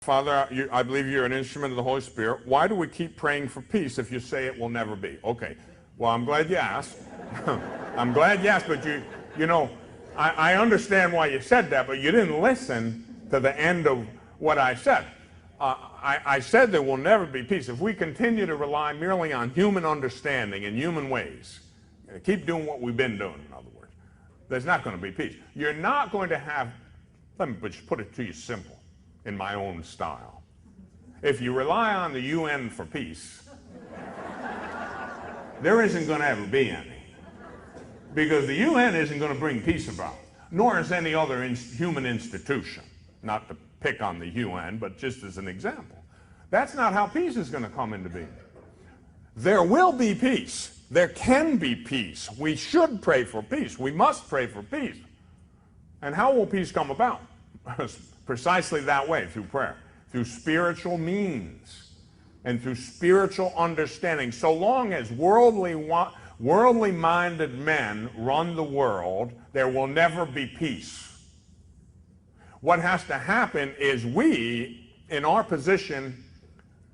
Father, I believe you're an instrument of the Holy Spirit. Why do we keep praying for peace if you say it will never be? Okay, well, I'm glad you asked. I'm glad you asked, but you know, I understand why you said that, but you didn't listen to the end of what I said. I said there will never be peace. If we continue to rely merely on human understanding and human ways, keep doing what we've been doing, in other words, there's not going to be peace. You're not going to have, let me just put it to you simple, in my own style. If you rely on the UN for peace, there isn't going to ever be any. Because the UN isn't going to bring peace about, nor is any other human institution. Not to pick on the UN, but just as an example. That's not how peace is going to come into being. There will be peace. There can be peace. We should pray for peace. We must pray for peace. And how will peace come about? Precisely that way, through prayer, through spiritual means, and through spiritual understanding. So long as worldly-minded men run the world, there will never be peace. What has to happen is we, in our position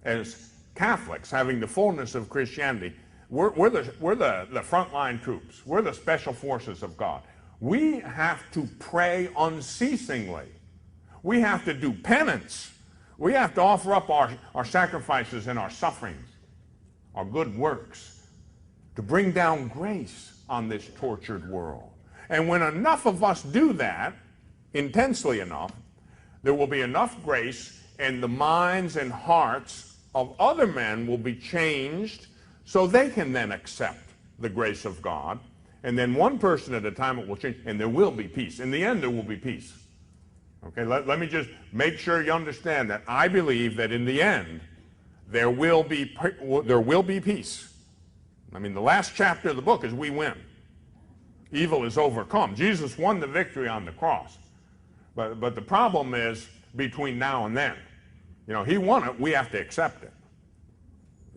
as Catholics, having the fullness of Christianity, we're the frontline troops. We're the special forces of God. We have to pray unceasingly. We have to do penance. We have to offer up our sacrifices and our sufferings, our good works, to bring down grace on this tortured world. And when enough of us do that, intensely enough, there will be enough grace, and the minds and hearts of other men will be changed so they can then accept the grace of God. And then one person at a time it will change, and there will be peace. In the end, there will be peace. Okay, let me just make sure you understand that I believe that in the end, there will be peace. I mean, the last chapter of the book is we win. Evil is overcome. Jesus won the victory on the cross. But the problem is between now and then. You know, he won it, we have to accept it.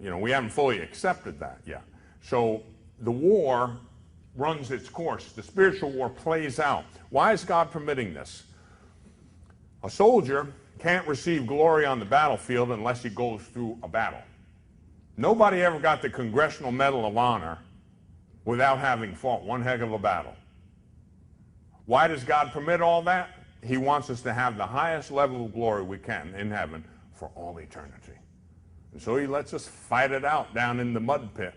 You know, we haven't fully accepted that yet. So the war runs its course. The spiritual war plays out. Why is God permitting this? A soldier can't receive glory on the battlefield unless he goes through a battle. Nobody ever got the Congressional Medal of Honor without having fought one heck of a battle. Why does God permit all that? He wants us to have the highest level of glory we can in heaven for all eternity. And so he lets us fight it out down in the mud pit.